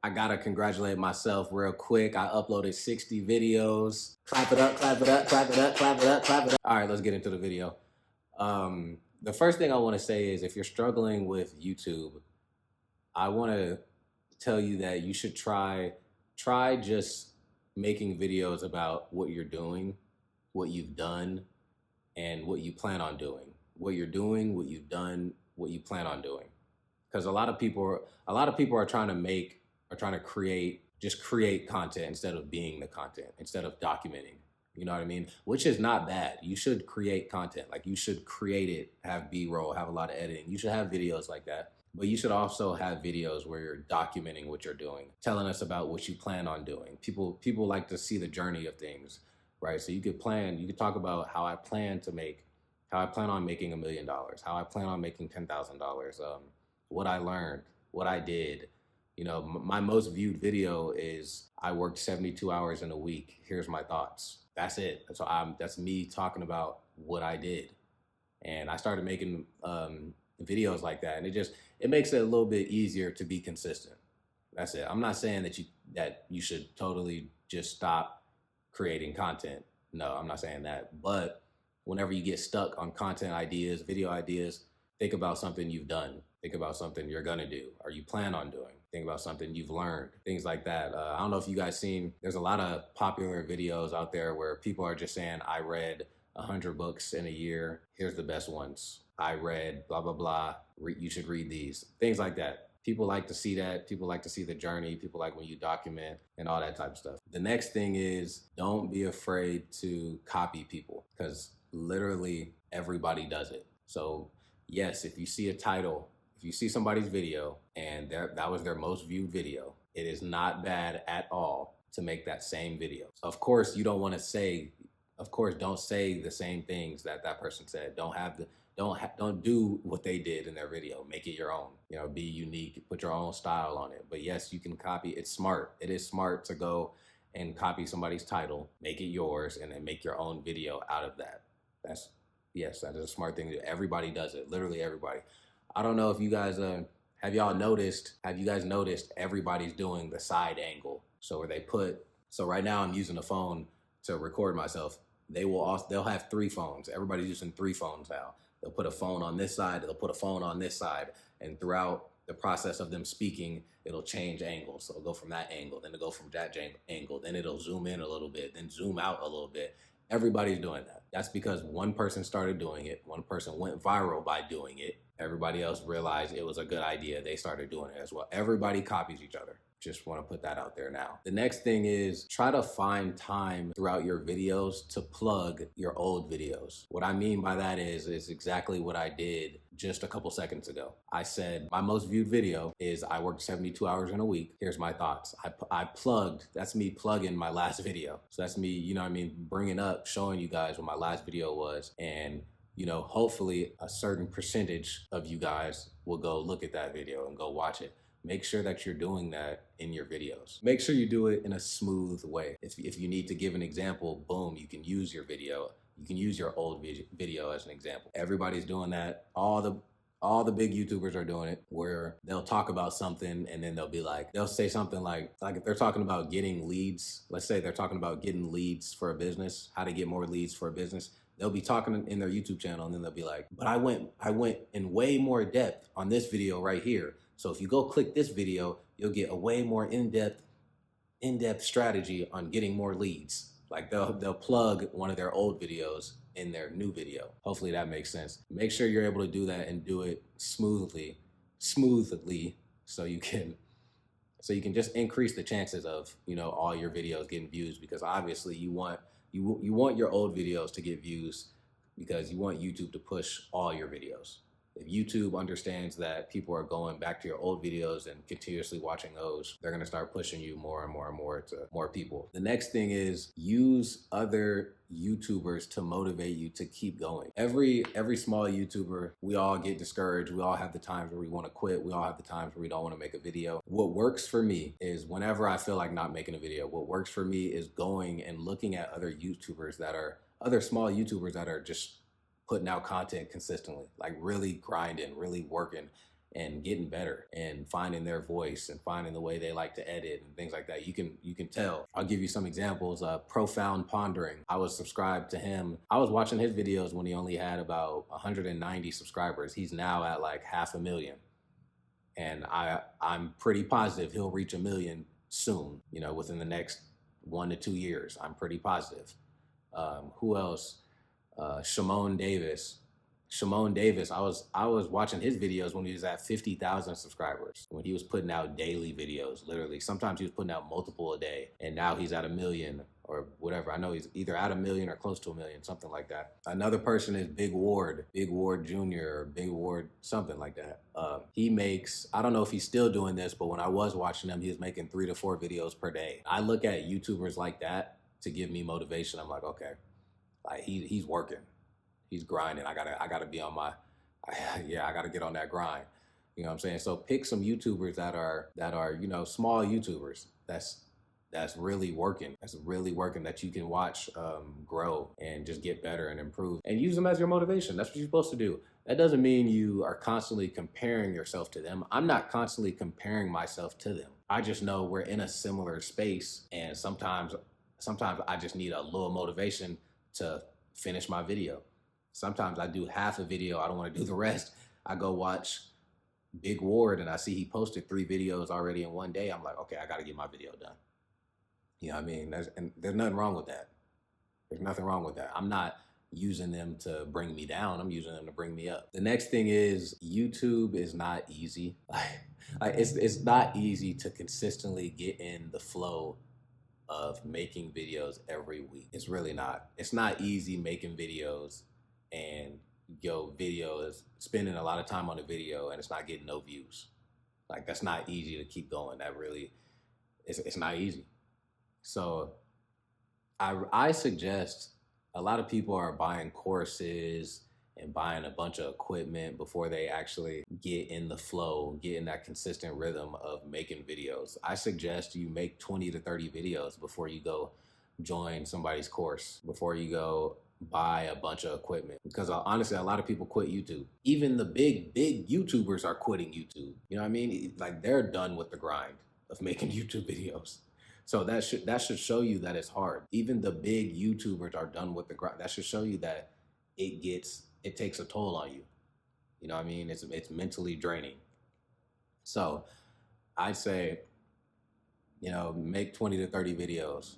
I gotta congratulate myself real quick. I uploaded 60 videos. Clap it up, clap it up, clap it up, clap it up, clap it up. All right, let's get into the video. The first thing I wanna say is if you're struggling with YouTube, I wanna tell you that you should try just making videos about what you're doing, what you've done, and what you plan on doing. What you're doing, what you've done, what you plan on doing. Because a lot of people are trying to create content instead of being the content, instead of documenting. You know what I mean? Which is not bad. You should create content. Like you should create it, have B-roll, have a lot of editing. You should have videos like that. But you should also have videos where you're documenting what you're doing, telling us about what you plan on doing. People like to see the journey of things, right? So you could talk about how I plan on making $1 million, how I plan on making $10,000, what I learned, what I did. You know, my most viewed video is I worked 72 hours in a week. Here's my thoughts. That's it. So that's me talking about what I did. And I started making videos like that, and it makes it a little bit easier to be consistent. That's it. I'm not saying that you should totally just stop creating content. No, I'm not saying that. But whenever you get stuck on content ideas, video ideas, think about something you've done. Think about something you're gonna do or you plan on doing. Think about something you've learned, things like that. I don't know if you guys seen, there's a lot of popular videos out there where people are just saying, I read 100 books in a year. Here's the best ones. I read blah, blah, blah. You should read these. Things like that. People like to see that. People like to see the journey. People like when you document and all that type of stuff. The next thing is don't be afraid to copy people because literally everybody does it. So yes, if you see a title, if you see somebody's video and that was their most viewed video, it is not bad at all to make that same video. Of course, you don't want to say, of course, don't say the same things that person said. Don't do what they did in their video. Make it your own. You know, be unique. Put your own style on it. But yes, you can copy. It's smart. It is smart to go and copy somebody's title, make it yours, and then make your own video out of that. Yes, that is a smart thing to do. Everybody does it. Literally everybody. I don't know if you guys have you guys noticed everybody's doing the side angle. So right now I'm using a phone to record myself. They'll have 3 phones. Everybody's using 3 phones now. They'll put a phone on this side, they'll put a phone on this side, and throughout the process of them speaking, it'll change angles. So it'll go from that angle, then it'll go from that angle, then it'll zoom in a little bit, then zoom out a little bit. Everybody's doing that. That's because one person started doing it, one person went viral by doing it. Everybody else realized it was a good idea. They started doing it as well. Everybody copies each other. Just want to put that out there now. The next thing is try to find time throughout your videos to plug your old videos. What I mean by that is exactly what I did just a couple seconds ago. I said my most viewed video is I worked 72 hours in a week. Here's my thoughts. I plugged, that's me plugging my last video. So that's me, you know what I mean, bringing up, showing you guys what my last video was. And you know, hopefully a certain percentage of you guys will go look at that video and go watch it. Make sure that you're doing that in your videos. Make sure you do it in a smooth way. If you need to give an example, boom, you can use your video. You can use your old video as an example. Everybody's doing that. All the big YouTubers are doing it, where they'll talk about something and then they'll say something like if they're talking about getting leads, let's say they're talking about getting leads for a business, how to get more leads for a business. They'll be talking in their YouTube channel and then they'll be like, but I went in way more depth on this video right here. So if you go click this video, you'll get a way more in-depth strategy on getting more leads. Like they'll plug one of their old videos in their new video. Hopefully that makes sense. Make sure you're able to do that and do it smoothly, so you can just increase the chances of, you know, all your videos getting views, because obviously you want your old videos to get views because you want YouTube to push all your videos. If YouTube understands that people are going back to your old videos and continuously watching those, they're gonna start pushing you more and more and more to more people. The next thing is use other YouTubers to motivate you to keep going. Every small YouTuber, we all get discouraged. We all have the times where we wanna quit. We all have the times where we don't wanna make a video. What works for me is whenever I feel like not making a video, what works for me is going and looking at other small YouTubers that are just putting out content consistently, like really grinding, really working, and getting better and finding their voice and finding the way they like to edit and things like that. You can tell. I'll give you some examples. Profound Pondering. I was subscribed to him. I was watching his videos when he only had about 190 subscribers. He's now at like 500,000. And I'm pretty positive he'll reach 1 million soon, you know, within the next 1 to 2 years. I'm pretty positive. Who else? Shimon Davis. Shimon Davis, I was watching his videos when he was at 50,000 subscribers, when he was putting out daily videos, literally. Sometimes he was putting out multiple a day, and now he's at 1 million or whatever. I know he's either at 1 million or close to 1 million, something like that. Another person is Big Ward Jr. or Big Ward, something like that. He makes, I don't know if he's still doing this, but when I was watching him, he was making 3 to 4 videos per day. I look at YouTubers like that to give me motivation. I'm like, okay, like he's working. He's grinding. I gotta be on my, I gotta get on that grind. You know what I'm saying? So pick some YouTubers that are, you know, small YouTubers. That's really working. That's really working, that you can watch grow and just get better and improve, and use them as your motivation. That's what you're supposed to do. That doesn't mean you are constantly comparing yourself to them. I'm not constantly comparing myself to them. I just know we're in a similar space, and sometimes I just need a little motivation to finish my video. Sometimes I do half a video, I don't want to do the rest. I go watch Big Ward and I see he posted 3 videos already in one day. I'm like, okay, I got to get my video done. You know what I mean? And there's nothing wrong with that. There's nothing wrong with that. I'm not using them to bring me down. I'm using them to bring me up. The next thing is, YouTube is not easy. It's not easy to consistently get in the flow of making videos every week. It's really not. It's not easy making videos, and your video is spending a lot of time on the video and it's not getting no views. Like, that's not easy to keep going. That really, it's not easy. So I suggest, a lot of people are buying courses and buying a bunch of equipment before they actually get in the flow, get in that consistent rhythm of making videos. I suggest you make 20 to 30 videos before you go join somebody's course, before you go buy a bunch of equipment. Because honestly, a lot of people quit YouTube. Even the big YouTubers are quitting YouTube. You know what I mean? Like, they're done with the grind of making YouTube videos. So that should show you that it's hard. Even the big YouTubers are done with the grind. That should show you that it takes a toll on you. You know what I mean? It's mentally draining. So I'd say, you know, make 20 to 30 videos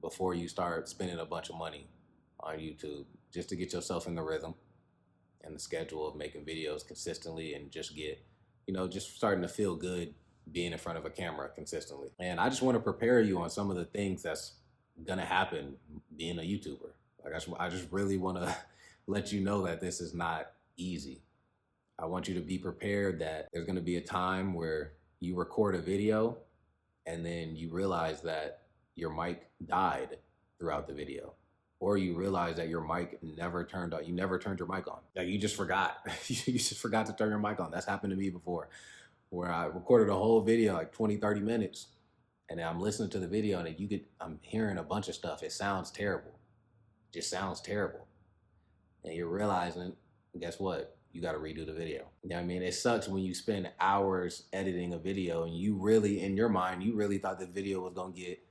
before you start spending a bunch of money on YouTube, just to get yourself in the rhythm and the schedule of making videos consistently, and just get, you know, just starting to feel good being in front of a camera consistently. And I just want to prepare you on some of the things that's gonna happen being a YouTuber. Like, I just really want to let you know that this is not easy. I want you to be prepared that there's gonna be a time where you record a video and then you realize that your mic died throughout the video. Or you realize that your mic never turned on. You never turned your mic on. Like, you just forgot. You just forgot to turn your mic on. That's happened to me before, where I recorded a whole video, like 20, 30 minutes, and then I'm listening to the video and I'm hearing a bunch of stuff. It sounds terrible. It just sounds terrible. And you're realizing, guess what? You got to redo the video. You know what I mean? It sucks when you spend hours editing a video and you really, in your mind, you really thought the video was going to get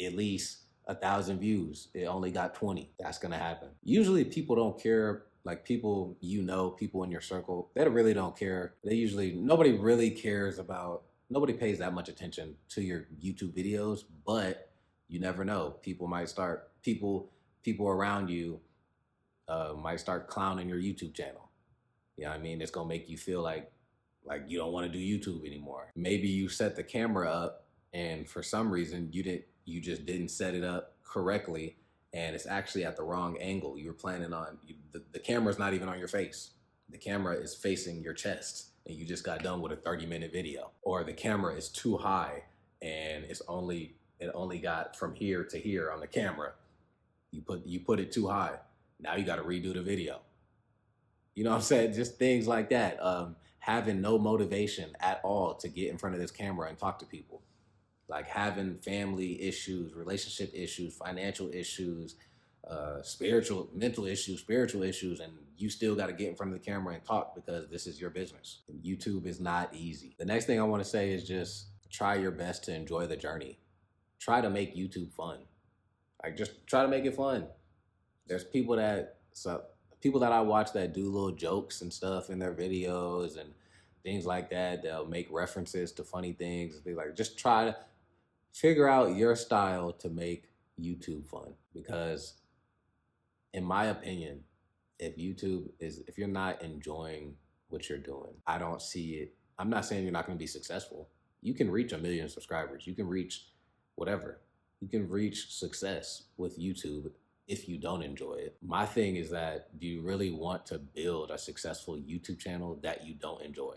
at least 1,000 views. It only got 20. That's gonna happen. Usually people don't care, like people, you know, people in your circle, they really don't care. Nobody really cares about, nobody pays that much attention to your YouTube videos, but you never know. People around you might start clowning your YouTube channel. You know what I mean? It's gonna make you feel like you don't wanna do YouTube anymore. Maybe you set the camera up and for some reason you just didn't set it up correctly, and it's actually at the wrong angle. You were planning on, the camera's not even on your face. The camera is facing your chest, and you just got done with a 30-minute video. Or the camera is too high, and it only got from here to here on the camera. You put it too high. Now you got to redo the video. You know what I'm saying? Just things like that. Having no motivation at all to get in front of this camera and talk to people. Like having family issues, relationship issues, financial issues, mental issues, spiritual issues, and you still got to get in front of the camera and talk because this is your business. And YouTube is not easy. The next thing I want to say is just try your best to enjoy the journey. Try to make YouTube fun. Like, just try to make it fun. There's people that I watch that do little jokes and stuff in their videos and things like that. They'll make references to funny things. They like, just try to figure out your style to make YouTube fun, because in my opinion, if you're not enjoying what you're doing, I don't see it. I'm not saying you're not going to be successful. You can reach 1 million subscribers. You can reach whatever. You can reach success with YouTube if you don't enjoy it. My thing is that, do you really want to build a successful YouTube channel that you don't enjoy?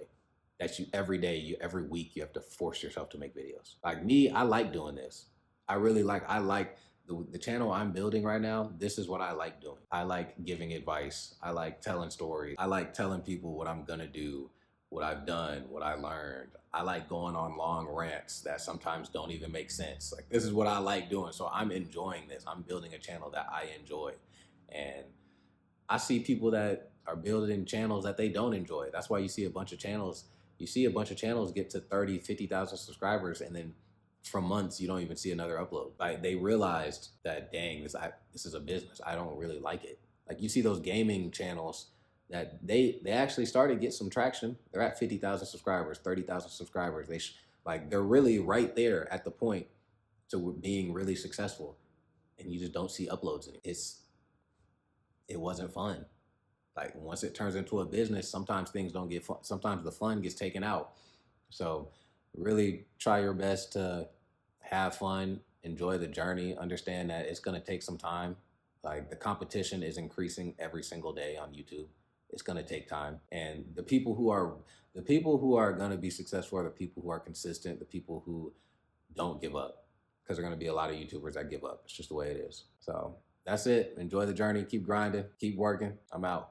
That you every day, every week, you have to force yourself to make videos. Like me, I like doing this. I like the channel I'm building right now. This is what I like doing. I like giving advice. I like telling stories. I like telling people what I'm gonna do, what I've done, what I learned. I like going on long rants that sometimes don't even make sense. Like, this is what I like doing. So I'm enjoying this. I'm building a channel that I enjoy. And I see people that are building channels that they don't enjoy. That's why you see a bunch of channels get to 30, 50,000 subscribers, and then for months you don't even see another upload. Like, they realized that, dang, this is a business. I don't really like it. Like, you see those gaming channels that they actually started to get some traction. They're at 50,000 subscribers, 30,000 subscribers. They're really right there at the point to being really successful, and you just don't see uploads in it. It wasn't fun. Like, once it turns into a business, sometimes things don't get fun. Sometimes the fun gets taken out. So really try your best to have fun, enjoy the journey, understand that it's going to take some time. Like, the competition is increasing every single day on YouTube. It's going to take time. And the people who are going to be successful are the people who are consistent, the people who don't give up, because there are going to be a lot of YouTubers that give up. It's just the way it is. So that's it. Enjoy the journey. Keep grinding. Keep working. I'm out.